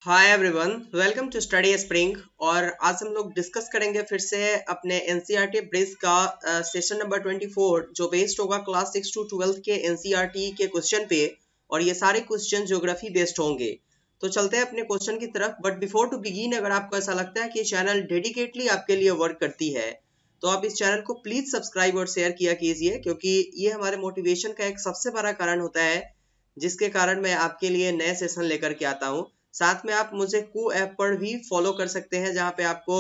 Hi everyone, welcome to Study Spring. और आज हम लोग डिस्कस करेंगे फिर से अपने एनसीईआरटी ब्रिज का सेशन नंबर 24 जो बेस्ड होगा क्लास 6 टू 12 के एनसीईआरटी के क्वेश्चन पे। और ये सारे क्वेश्चन ज्योग्राफी बेस्ड होंगे। तो चलते हैं अपने क्वेश्चन की तरफ। बट बिफोर टू बिगिन, अगर आपको ऐसा लगता है कि चैनल डेडिकेटली आपके लिए वर्क करती है तो आप इस चैनल को प्लीज सब्सक्राइब और शेयर किया कीजिए, क्योंकि ये हमारे मोटिवेशन का एक सबसे बड़ा कारण होता है, जिसके कारण मैं आपके लिए नए सेशन लेकर के आता हूँ। साथ में आप मुझे कू ऐप पर भी फॉलो कर सकते हैं, जहाँ पे आपको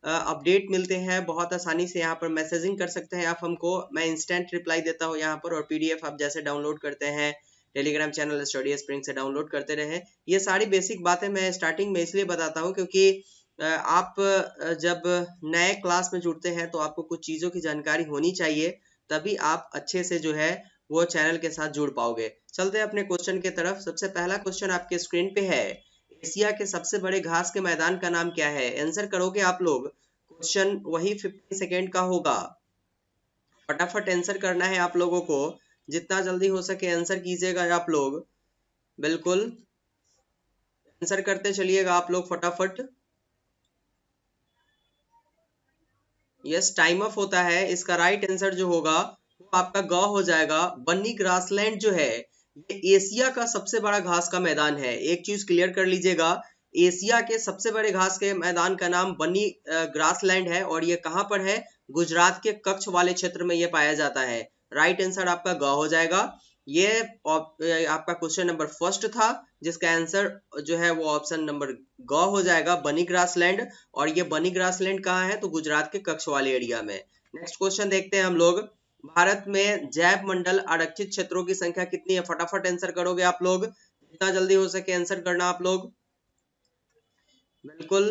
अपडेट मिलते हैं। बहुत आसानी से यहाँ पर मैसेजिंग कर सकते हैं आप हमको। मैं इंस्टेंट रिप्लाई देता हूँ यहाँ पर। और पीडीएफ आप जैसे डाउनलोड करते हैं टेलीग्राम चैनल स्टडी स्प्रिंग से डाउनलोड करते रहे। ये सारी बेसिक बातें मैं स्टार्टिंग में इसलिए बताता हूँ क्योंकि आप जब नए क्लास में जुड़ते हैं तो आपको कुछ चीज़ों की जानकारी होनी चाहिए, तभी आप अच्छे से जो है वो चैनल के साथ जुड़ पाओगे। चलते हैं अपने क्वेश्चन की तरफ। सबसे पहला क्वेश्चन आपके स्क्रीन पे है, एशिया के सबसे बड़े घास के मैदान का नाम क्या है? आंसर करोगे आप लोग। क्वेश्चन वही 50 सेकेंड का होगा। फटाफट आंसर करना है आप लोगों को, जितना जल्दी हो सके आंसर कीजिएगा आप लोग। बिल्कुल आंसर करते चलिएगा आप लोग फटाफट। यस, टाइम अप होता है। इसका राइट आंसर जो होगा वो आपका ग हो जाएगा। बन्नी ग्रासलैंड जो है ये एशिया का सबसे बड़ा घास का मैदान है। एक चीज क्लियर कर लीजिएगा, एशिया के सबसे बड़े घास के मैदान का नाम बन्नी ग्रासलैंड है। और ये कहाँ पर है? गुजरात के कच्छ वाले क्षेत्र में ये पाया जाता है। राइट आंसर आपका ग हो जाएगा। ये आपका क्वेश्चन नंबर फर्स्ट था, जिसका आंसर जो है वो ऑप्शन नंबर ग हो जाएगा, बनी ग्रासलैंड। और ये बनी ग्रासलैंड कहाँ है? तो गुजरात के कच्छ वाले एरिया में। नेक्स्ट क्वेश्चन देखते हैं हम लोग। भारत में जैव मंडल आरक्षित क्षेत्रों की संख्या कितनी है? फटाफट आंसर करोगे आप लोग, जितना जल्दी हो सके आंसर करना आप लोग। बिल्कुल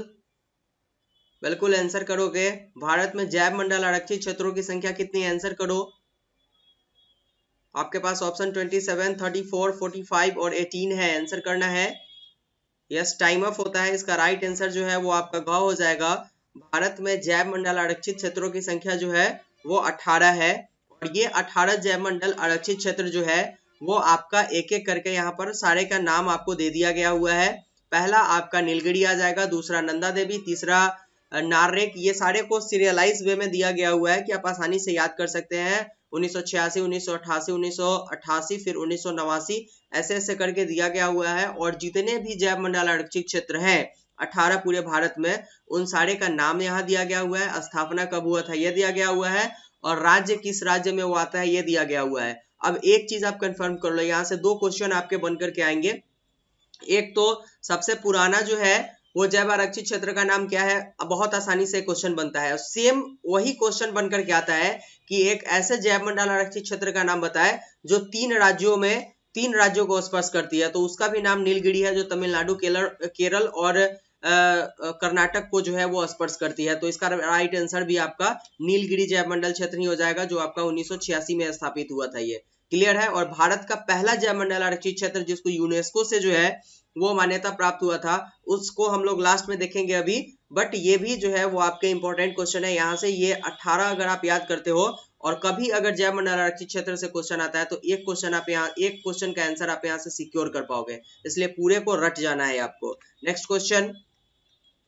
बिल्कुल आंसर करोगे। भारत में जैव मंडल आरक्षित क्षेत्रों की संख्या कितनी है? आंसर करो। आपके पास ऑप्शन 27, 34, 45 और 18 है। आंसर करना है। यस, टाइम अप होता है। इसका राइट आंसर जो है वो आपका ग हो जाएगा। भारत में जैव मंडल आरक्षित क्षेत्रों की संख्या जो है वो 18 है। और ये 18 जैव मंडल आरक्षित क्षेत्र जो है वो आपका एक एक करके यहाँ पर सारे का नाम आपको दे दिया गया हुआ है। पहला आपका नीलगिरी आ जाएगा, दूसरा नंदा देवी, तीसरा नार्रेक। ये सारे को सीरियलाइज वे में दिया गया हुआ है कि आप आसानी से याद कर सकते हैं। 1986, 1988, 1988, फिर 1989, ऐसे ऐसे करके दिया गया हुआ है। और जितने भी जैव मंडल आरक्षित क्षेत्र हैं 18 पूरे भारत में, उन सारे का नाम यहाँ दिया गया हुआ है। स्थापना कब हुआ था ये दिया गया हुआ है। और राज्य किस राज्य में वो आता है ये दिया गया हुआ है। अब एक चीज आप कंफर्म कर लो, यहाँ से दो क्वेश्चन आपके बनकर के आएंगे। एक तो सबसे पुराना जो है वो जैव आरक्षित क्षेत्र का नाम क्या है? अब बहुत आसानी से क्वेश्चन बनता है। सेम वही क्वेश्चन बनकर के आता है कि एक ऐसे जैव मंडल आरक्षित क्षेत्र का नाम बताए जो तीन राज्यों को स्पर्श करती है। तो उसका भी नाम नीलगिरी है, जो तमिलनाडु, केरल और कर्नाटक को जो है वो स्पर्श करती है। तो इसका राइट आंसर भी आपका नीलगिरी जैव मंडल क्षेत्र ही हो जाएगा, जो आपका 1986 में स्थापित हुआ था। ये क्लियर है। और भारत का पहला जैव मंडल आरक्षित क्षेत्र जिसको यूनेस्को से जो है वो मान्यता प्राप्त हुआ था, उसको हम लोग लास्ट में देखेंगे अभी। बट ये भी जो है वो आपके इंपॉर्टेंट क्वेश्चन है। यहाँ से ये 18 अगर आप याद करते हो, और कभी अगर जैव मंडल आरक्षित क्षेत्र से क्वेश्चन आता है तो एक क्वेश्चन का आंसर आप यहाँ से सिक्योर कर पाओगे। इसलिए पूरे को रट जाना है आपको। नेक्स्ट क्वेश्चन,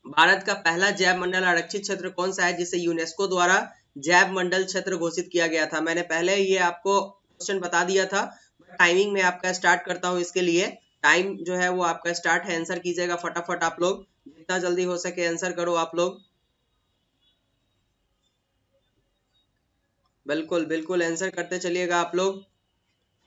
भारत का पहला जैव मंडल आरक्षित क्षेत्र कौन सा है जिसे यूनेस्को द्वारा जैव मंडल क्षेत्र घोषित किया गया था? मैंने पहले ये आपको क्वेश्चन बता दिया था। टाइमिंग में आपका स्टार्ट करता हूँ। इसके लिए टाइम जो है वो आपका स्टार्ट है। आंसर कीजिएगा फटाफट आप लोग, जितना जल्दी हो सके आंसर करो आप लोग। बिल्कुल बिल्कुल आंसर करते चलिएगा आप लोग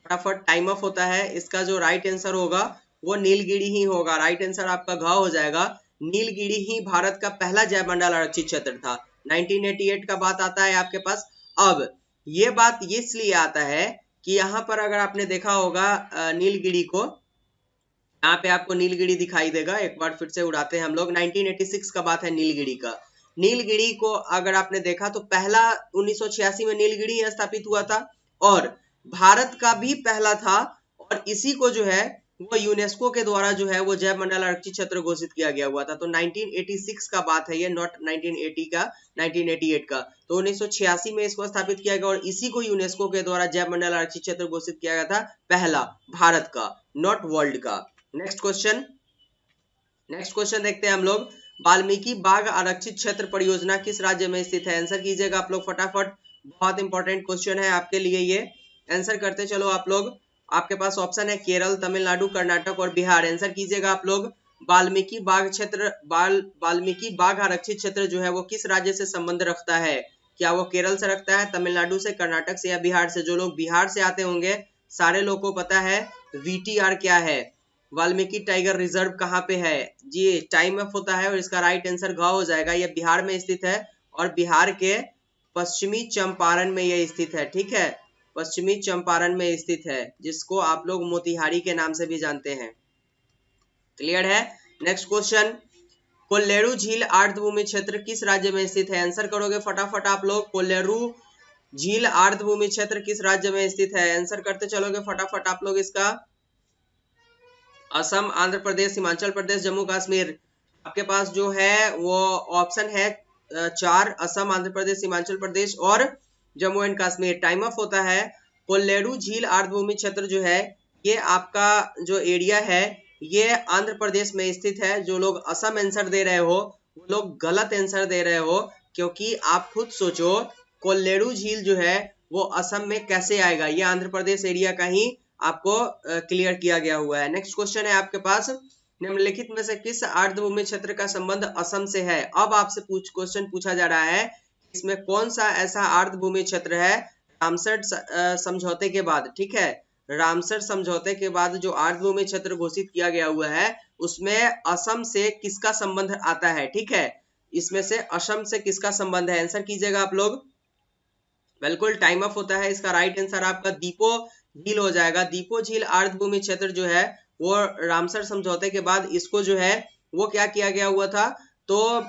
फटाफट। टाइम ऑफ होता है। इसका जो राइट आंसर होगा वो नीलगिरी ही होगा। राइट आंसर आपका घ हो जाएगा। नीलगिरी ही भारत का पहला जैव मंडल आरक्षित क्षेत्र था। 1988 का बात आता है आपके पास। अब ये बात इसलिए आता है कि यहाँ पर अगर आपने देखा होगा नीलगिरी को, यहाँ पे आपको नीलगिरी दिखाई देगा। एक बार फिर से उड़ाते हैं हम लोग। 1986 का बात है नीलगिरी का। नीलगिरी को अगर आपने देखा तो पहला 1986 में नीलगिरी स्थापित हुआ था, और भारत का भी पहला था। और इसी को जो है वो यूनेस्को के द्वारा जो है वो जैव मंडल आरक्षित क्षेत्र घोषित किया गया हुआ था। तो 1986 का बात है ये, नॉट 1980 का, 1988 का। तो 1986 में इसको स्थापित किया गया, और इसी को यूनेस्को के द्वारा जैव मंडल आरक्षित क्षेत्र घोषित किया गया था, पहला भारत का, नॉट वर्ल्ड का। नेक्स्ट क्वेश्चन, नेक्स्ट क्वेश्चन देखते हैं हम लोग। वाल्मीकि बाघ आरक्षित क्षेत्र परियोजना किस राज्य में स्थित है? आंसर कीजिएगा आप लोग फटाफट, बहुत इंपॉर्टेंट क्वेश्चन है आपके लिए ये। आंसर करते चलो आप लोग। आपके पास ऑप्शन है केरल, तमिलनाडु, कर्नाटक और बिहार। आंसर कीजिएगा आप लोग। वाल्मीकि बाघ आरक्षित क्षेत्र जो है वो किस राज्य से संबंध रखता है? क्या वो केरल से रखता है, तमिलनाडु से, कर्नाटक से या बिहार से? जो लोग बिहार से आते होंगे सारे लोग को पता है VTR क्या है, वाल्मीकि टाइगर रिजर्व कहाँ पे है जी। टाइम अप होता है और इसका राइट आंसर घ हो जाएगा। ये बिहार में स्थित है और बिहार के पश्चिमी चंपारण में ये स्थित है। ठीक है, पश्चिमी चंपारण में स्थित है, जिसको आप लोग मोतिहारी के नाम से भी जानते हैं। क्लियर है? नेक्स्ट क्वेश्चन, कोल्लेरू झील आर्द्रभूमि क्षेत्र किस राज्य में स्थित है? आंसर करोगे फटाफट आप लोग। कोल्लेरू झील आर्द्रभूमि क्षेत्र किस राज्य में स्थित है? आंसर करते चलोगे फटाफट आप लोग इसका। असम, आंध्र प्रदेश, हिमाचल प्रदेश, जम्मू कश्मीर। आपके पास जो है वो ऑप्शन है 4, असम, आंध्र प्रदेश, हिमाचल प्रदेश और Jammu and Kashmir. Time up होता है। कोल्लेरू झील आर्द्रभूमि क्षेत्र जो है ये आपका जो एरिया है ये आंध्र प्रदेश में स्थित है। जो लोग असम आंसर दे रहे हो वो लोग गलत आंसर दे रहे हो, क्योंकि आप खुद सोचो कोल्लेरू झील जो है वो असम में कैसे आएगा? ये आंध्र प्रदेश एरिया का ही आपको क्लियर किया गया हुआ है। नेक्स्ट क्वेश्चन है आपके पास, निम्नलिखित में से किस आर्द्रभूमि क्षेत्र का संबंध असम से है? अब आपसे क्वेश्चन पूछा जा रहा है इसमें कौन सा ऐसा आर्द्रभूमि क्षेत्र है रामसर समझौते के बाद। ठीक है, रामसर समझौते के बाद जो आर्द्रभूमि क्षेत्र घोषित किया गया हुआ है उसमें असम से किसका संबंध आता है? ठीक है, इसमें से असम से किसका संबंध है? आंसर कीजिएगा आप लोग। बिल्कुल टाइम अप होता है। इसका राइट आंसर आपका दीपो झील हो जाएगा। दीपो झील आर्द्रभूमि क्षेत्र जो है वो रामसर समझौते के बाद इसको जो है वो क्या किया गया हुआ था, तो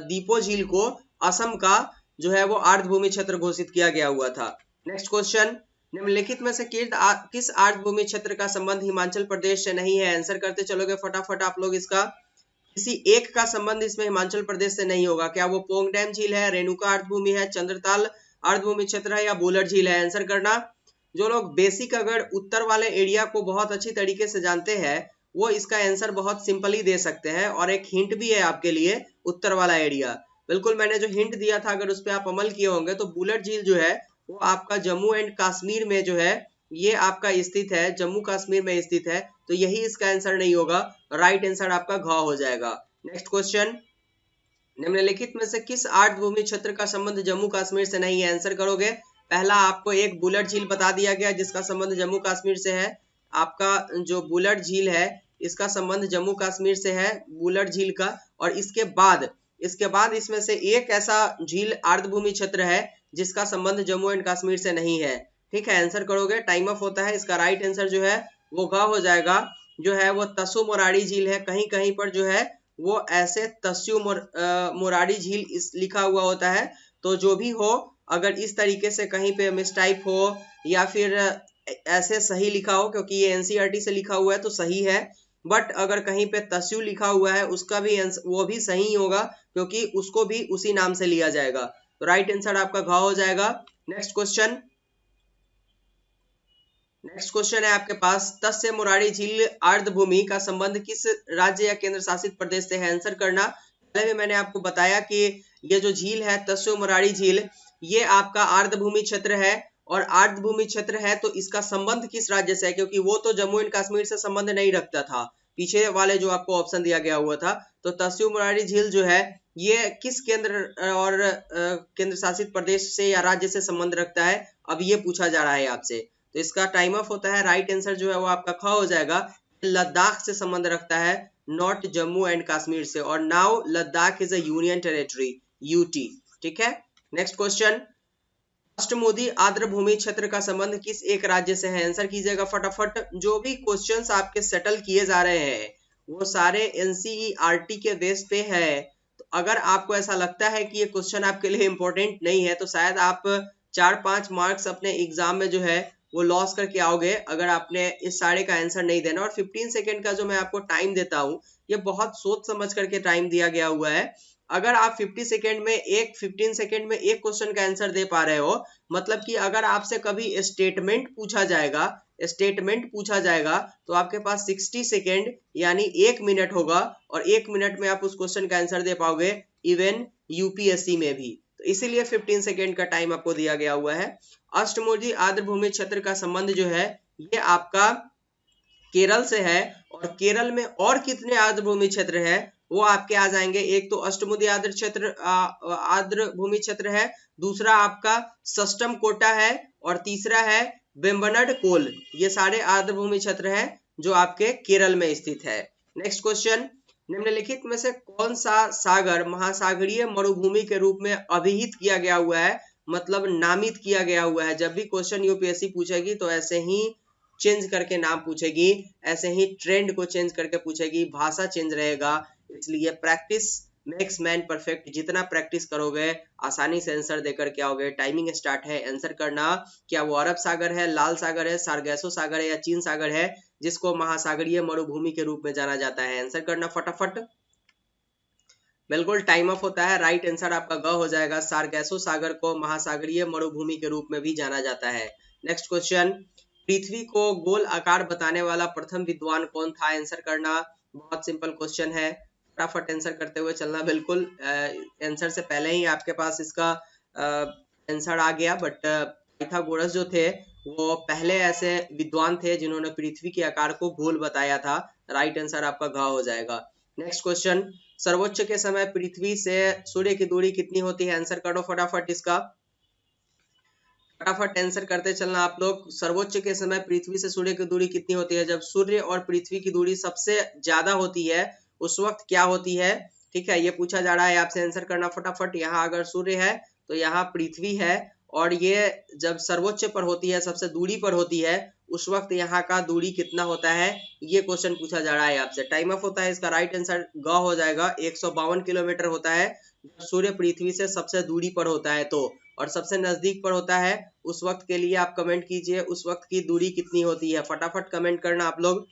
दीपो झील को असम का जो है वो आर्द्रभूमि क्षेत्र घोषित किया गया हुआ था। नेक्स्ट क्वेश्चन, निम्नलिखित में से किस आर्द्रभूमि क्षेत्र का संबंध हिमाचल प्रदेश से नहीं है? आंसर करते चलोगे फटाफट आप लोग इसका। किसी एक का संबंध इसमें हिमाचल प्रदेश से नहीं होगा। क्या वो पोंग डैम झील है, रेणुका आर्द्रभूमि है, चंद्रताल आर्द्रभूमि क्षेत्र है या बुलर झील है? आंसर करना। जो लोग बेसिक अगर उत्तर वाले एरिया को बहुत अच्छी तरीके से जानते हैं वो इसका आंसर बहुत सिंपली दे सकते हैं। और एक हिंट भी है आपके लिए, उत्तर वाला एरिया बिल्कुल मैंने जो हिंट दिया था अगर उस पर आप अमल किए होंगे तो बुलर झील जो है वो आपका जम्मू एंड कश्मीर में जो है ये आपका स्थित है, जम्मू कश्मीर में स्थित है। तो यही इसका आंसर नहीं होगा, राइट आंसर आपका घ हो जाएगा। नेक्स्ट क्वेश्चन, निम्नलिखित में से किस आर्द्रभूमि क्षेत्र का संबंध जम्मू कश्मीर से नहीं है? आंसर करोगे। पहला आपको एक बुलर झील बता दिया गया जिसका संबंध जम्मू कश्मीर से है। आपका जो बुलर झील है इसका संबंध जम्मू कश्मीर से है, बुलर झील का। और इसके बाद इसमें से एक ऐसा झील आर्द्रभूमि क्षेत्र है जिसका संबंध जम्मू एंड कश्मीर से नहीं है। ठीक है, आंसर करोगे। टाइम अप होता है। इसका राइट आंसर जो है वो घ हो जाएगा। जो है वो तसु मोराड़ी झील है। कहीं कहीं पर जो है वो ऐसे तस्यु मोराड़ी झील लिखा हुआ होता है। तो जो भी हो, अगर इस तरीके से कहीं पे मिसटाइप हो या फिर ऐसे सही लिखा हो, क्योंकि ये NCERT से लिखा हुआ है तो सही है, बट अगर कहीं पे तस्यु लिखा हुआ है उसका भी वो भी सही होगा, क्योंकि उसको भी उसी नाम से लिया जाएगा। तो राइट आंसर आपका घ हो जाएगा। नेक्स्ट क्वेश्चन है आपके पास, तस्य मुरारी झील आर्द्रभूमि का संबंध किस राज्य या केंद्र शासित प्रदेश से है? आंसर करना। पहले भी मैंने आपको बताया कि ये जो झील है तस्य मुरारी झील ये आपका आर्द्रभूमि क्षेत्र है। और आर्द्रभूमि क्षेत्र है तो इसका संबंध किस राज्य से है? क्योंकि वो तो जम्मू एंड कश्मीर से संबंध नहीं रखता था, पीछे वाले जो आपको ऑप्शन दिया गया हुआ था। तो तस्य मुरारी झील जो है ये किस केंद्र और केंद्र शासित प्रदेश से या राज्य से संबंध रखता है, अब ये पूछा जा रहा है आपसे। तो इसका टाइम ऑफ होता है। राइट आंसर जो है वो आपका ख हो जाएगा। लद्दाख से संबंध रखता है, नॉट जम्मू एंड कश्मीर से। और now Ladakh is a union territory, UT। ठीक है, नेक्स्ट क्वेश्चन, अष्टमुदी आर्द्रभूमि क्षेत्र का संबंध किस एक राज्य से है? आंसर कीजिएगा फटाफट। जो भी क्वेश्चंस आपके सेटल किए जा रहे हैं वो सारे NCERT के बेस पे है। तो अगर आपको ऐसा लगता है कि ये क्वेश्चन आपके लिए इंपॉर्टेंट नहीं है तो शायद आप 4-5 मार्क्स अपने एग्जाम में जो है वो लॉस करके आओगे अगर आपने इस सारे का आंसर नहीं देना। और 15 सेकेंड का जो मैं आपको टाइम देता हूँ ये बहुत सोच समझ करके टाइम दिया गया हुआ है। अगर आप 15 सेकेंड में एक क्वेश्चन का आंसर दे पा रहे हो, मतलब कि अगर आपसे कभी स्टेटमेंट पूछा जाएगा स्टेटमेंट पूछा जाएगा तो आपके पास 60 सेकेंड यानी 1 मिनट होगा और 1 मिनट में आप उस क्वेश्चन का आंसर दे पाओगे इवन यूपीएससी में भी। तो इसीलिए 15 सेकेंड का टाइम आपको दिया गया हुआ है। अष्टमुर्जी आर्द्रभूमि क्षेत्र का संबंध जो है ये आपका केरल से है और केरल में और कितने आर्द्रभूमि क्षेत्र है वो आपके आ जाएंगे। एक तो अष्टमुदी आर्द्र भूमि क्षेत्र है, दूसरा आपका सस्टम कोटा है और तीसरा है वेम्बनाड कोल। ये सारे आर्द्र भूमि क्षेत्र है जो आपके केरल में स्थित है। नेक्स्ट क्वेश्चन, निम्नलिखित में से कौन सा सागर महासागरीय मरुभूमि के रूप में अभिहित किया गया हुआ है, मतलब नामित किया गया हुआ है। जब भी क्वेश्चन यूपीएससी पूछेगी तो ऐसे ही चेंज करके नाम पूछेगी, ऐसे ही ट्रेंड को चेंज करके पूछेगी, भाषा चेंज रहेगा। इसलिए प्रैक्टिस मेक्स मैन परफेक्ट, जितना प्रैक्टिस करोगे आसानी से आंसर देकर के आओगे। टाइमिंग स्टार्ट है, आंसर करना। क्या वो अरब सागर है, लाल सागर है, सारगैसो सागर है या चीन सागर है जिसको महासागरीय मरुभूमि के रूप में जाना जाता है? आंसर करना फटाफट। बिल्कुल टाइम ऑफ होता है। राइट आंसर आपका ग हो जाएगा। सारगैसो सागर को महासागरीय मरुभूमि के रूप में भी जाना जाता है। नेक्स्ट क्वेश्चन, पृथ्वी को गोल आकार बताने वाला प्रथम विद्वान कौन था? आंसर करना। बहुत सिंपल क्वेश्चन है, फटाफट आंसर करते हुए चलना। बिल्कुल आंसर से पहले ही आपके पास इसका आंसर आ गया, बट पाइथागोरस जो थे वो पहले ऐसे विद्वान थे जिन्होंने पृथ्वी के आकार को गोल बताया था। राइट आंसर आपका घ हो जाएगा। नेक्स्ट क्वेश्चन, सर्वोच्च के समय पृथ्वी से सूर्य की दूरी कितनी होती है? आंसर करो फटाफट इसका, फटाफट आंसर करते चलना आप लोग। सर्वोच्च के समय पृथ्वी से सूर्य की दूरी कितनी होती है? जब सूर्य और पृथ्वी की दूरी सबसे ज्यादा होती है उस वक्त क्या होती है? ठीक है, ये पूछा जा रहा है आपसे, आंसर करना फटाफट। यहाँ अगर सूर्य है तो यहाँ पृथ्वी है और ये जब सर्वोच्च पर होती है, सबसे दूरी पर होती है, उस वक्त यहाँ का दूरी कितना होता है, ये क्वेश्चन पूछा जा रहा है आपसे। टाइम ऑफ होता है। इसका राइट आंसर ग हो जाएगा। 152 किलोमीटर होता है जब सूर्य पृथ्वी से सबसे दूरी पर होता है तो, और सबसे नजदीक पर होता है उस वक्त के लिए आप कमेंट कीजिए उस वक्त की दूरी कितनी होती है, फटाफट कमेंट करना आप लोग।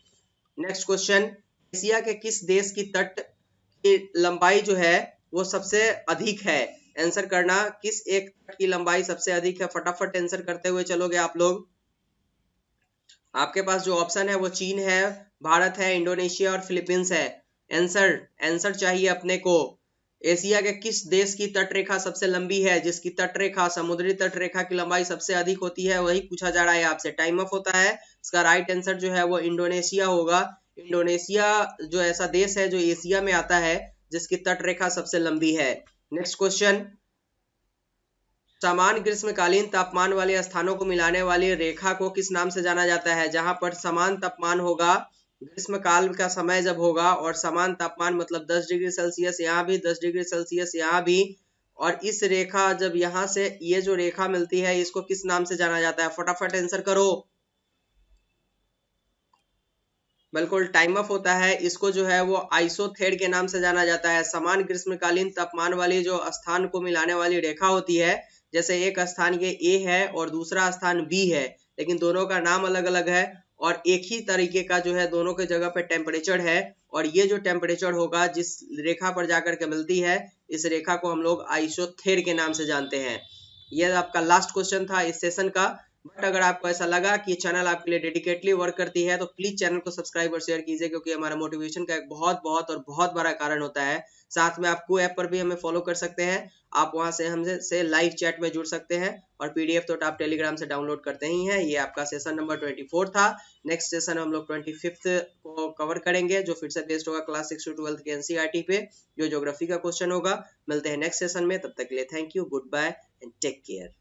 नेक्स्ट क्वेश्चन, एशिया के किस देश की तट की लंबाई जो है वो सबसे अधिक है? आंसर करना। किस एक तट की लंबाई सबसे अधिक है? फटाफट आंसर करते हुए चलोगे आप लोग। आपके पास जो ऑप्शन है वो चीन है, भारत है, इंडोनेशिया और फिलीपींस है। आंसर चाहिए अपने को। एशिया के किस देश की तट रेखा सबसे लंबी है, जिसकी तट रेखा, समुद्री तट रेखा की लंबाई सबसे अधिक होती है, वही पूछा जा रहा है आपसे। टाइम ऑफ होता है। इसका राइट आंसर जो है वो इंडोनेशिया होगा। इंडोनेशिया जो ऐसा देश है जो एशिया में आता है जिसकी तट रेखा सबसे लंबी है। नेक्स्ट क्वेश्चन, समान ग्रीष्मकालीन तापमान वाले स्थानों को मिलाने वाली रेखा को किस नाम से जाना जाता है? जहां पर समान तापमान होगा, ग्रीष्मकाल का समय जब होगा और समान तापमान मतलब 10 डिग्री सेल्सियस यहाँ भी, 10 डिग्री सेल्सियस यहाँ भी, और इस रेखा जब यहाँ से ये जो रेखा मिलती है इसको किस नाम से जाना जाता है? फटाफट आंसर करो। बिल्कुल टाइम ऑफ होता है। इसको जो है वो आइसोथेड के नाम से जाना जाता है। समान ग्रीष्मकालीन तापमान वाली जो स्थान को मिलाने वाली रेखा होती है, जैसे एक स्थान ये ए है और दूसरा स्थान बी है, लेकिन दोनों का नाम अलग अलग है और एक ही तरीके का जो है दोनों के जगह पे टेम्परेचर है, और ये जो टेम्परेचर होगा जिस रेखा पर जाकर के मिलती है, इस रेखा को हम लोग आइसोथेड के नाम से जानते हैं। यह आपका लास्ट क्वेश्चन था इस सेशन का। बट अगर आपको ऐसा लगा कि चैनल आपके लिए डेडिकेटली वर्क करती है तो प्लीज चैनल को सब्सक्राइब और शेयर कीजिए, क्योंकि हमारा मोटिवेशन का एक बहुत बड़ा कारण होता है। साथ में आप को ऐप पर भी हमें फॉलो कर सकते हैं। आप वहां से हमसे लाइव चैट में जुड़ सकते हैं और पीडीएफ तो आप टेलीग्राम से डाउनलोड करते ही हैं। ये आपका सेशन नंबर 24 था। नेक्स्ट सेशन हम लोग 25th को कवर करेंगे, जो फिर से बेस्ड होगा क्लास 6 to 12 के एनसीईआरटी पे, जो ज्योग्राफी का क्वेश्चन होगा। मिलते हैं नेक्स्ट सेशन में, तब तक के लिए thank you, good bye and take care.